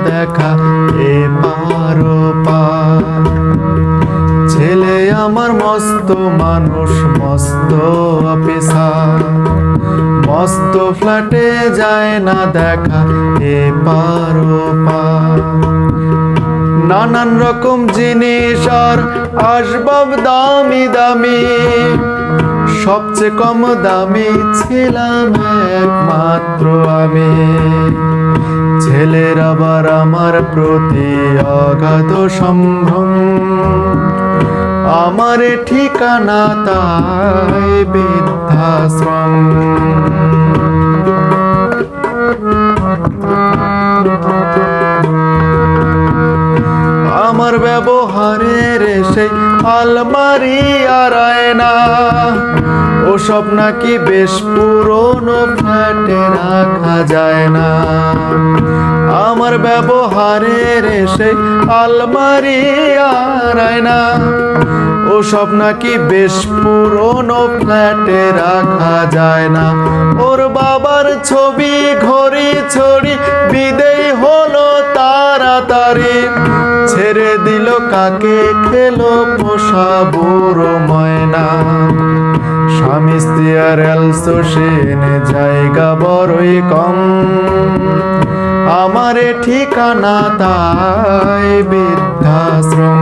দেখা এপার ওপার। ছেলে আমার মস্ত মানুষ, মস্ত অফিসার, মস্ত ফ্ল্যাটে যায় না দেখা এপার ওপার। নানান রকম জিনিস আর আসবাব দামি দামি, সবচেয়ে কম দামি ছিলাম একমাত্র আমি। ছেলের আবার আমার প্রতি অগাধ সম্ভ্রম, আমার ঠিকানা তাই বৃদ্ধাশ্রম। আমার ব্যবহারের সেই আলমারি আর আয়না, ওসব নাকি বেশ পুরনো ফ্ল্যাটে রাখা যায় না। আমার ব্যবহারের সেই আলমারি আর আয়না, ওসব নাকি বেশ পুরনো ফ্ল্যাটে রাখা যায় না। ওর বাবার ছবি ঘড়ি ছড়ি বিদেয় হলো তাড়াতাড়ি, ছেড়ে দিল কাকে খেলো পোষা বুড়ো ময়না। স্বামী স্ত্রী আর অ্যালসোসেনে জায়গা বড়ই কম, আমার ঠিকানা তাই বৃদ্ধাশ্রম।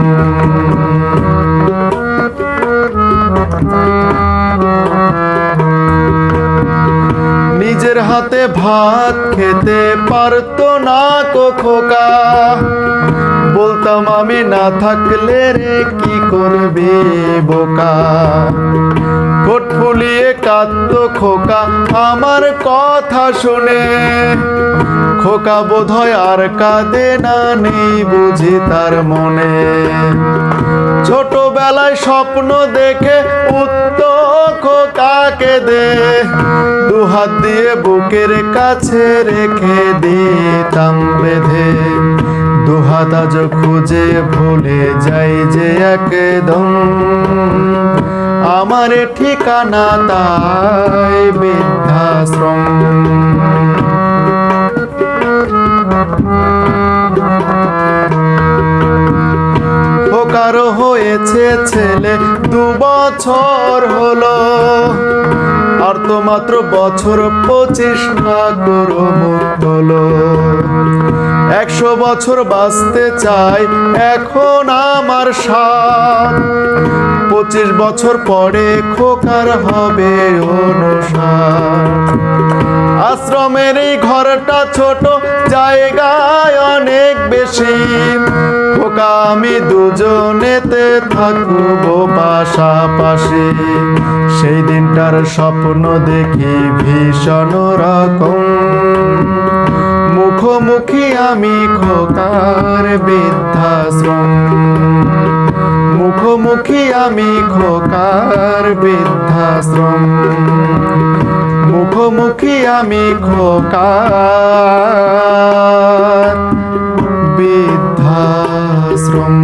নিজের হাতে ভাত খেতে পারতো না কো খোকা, বলতাম আমি না থাকলে রে কি করবি বোকা। ঠোঁট ফুলিয়ে কাঁদতো খোকা আমার কথা শুনে, খোকা বোধহয় আর কাঁদে না, নেই বুঝি তার মনে। ছোটবেলায় স্বপ্ন দেখে উত্তর খোকাকে দে, দুহাত দিয়ে বুকের কাছে রেখে দিতাম বেঁধে। দুহাত আজ খুঁজে ভুলে যাই যে একদম, আমার ঠিকানা তাই বৃদ্ধাশ্রম। খোকার হয়েছে ছেলে 2 বছর হলো, আর তো মাত্র বছর 25 ঠাকুর মুক্ত হলো। 100 বছর বাঁচতে চাই এখন আমার সাথ, 25 বছর পরে খোকার হবে 59। আশ্রমের এই ঘরটা ছোট, জায়গায় অনেক বেশি, খোকা আমি দুজনেতে থাকবো পাশাপাশি। সেই দিনটার স্বপ্ন দেখি ভীষণ রকম, মুখোমুখি আমি খোকার বৃদ্ধাশ্রম। মুখোমুখি আমি খোকার বৃদ্ধাশ্রম, মুখোমুখি আমি খোকার বৃদ্ধাশ্রম।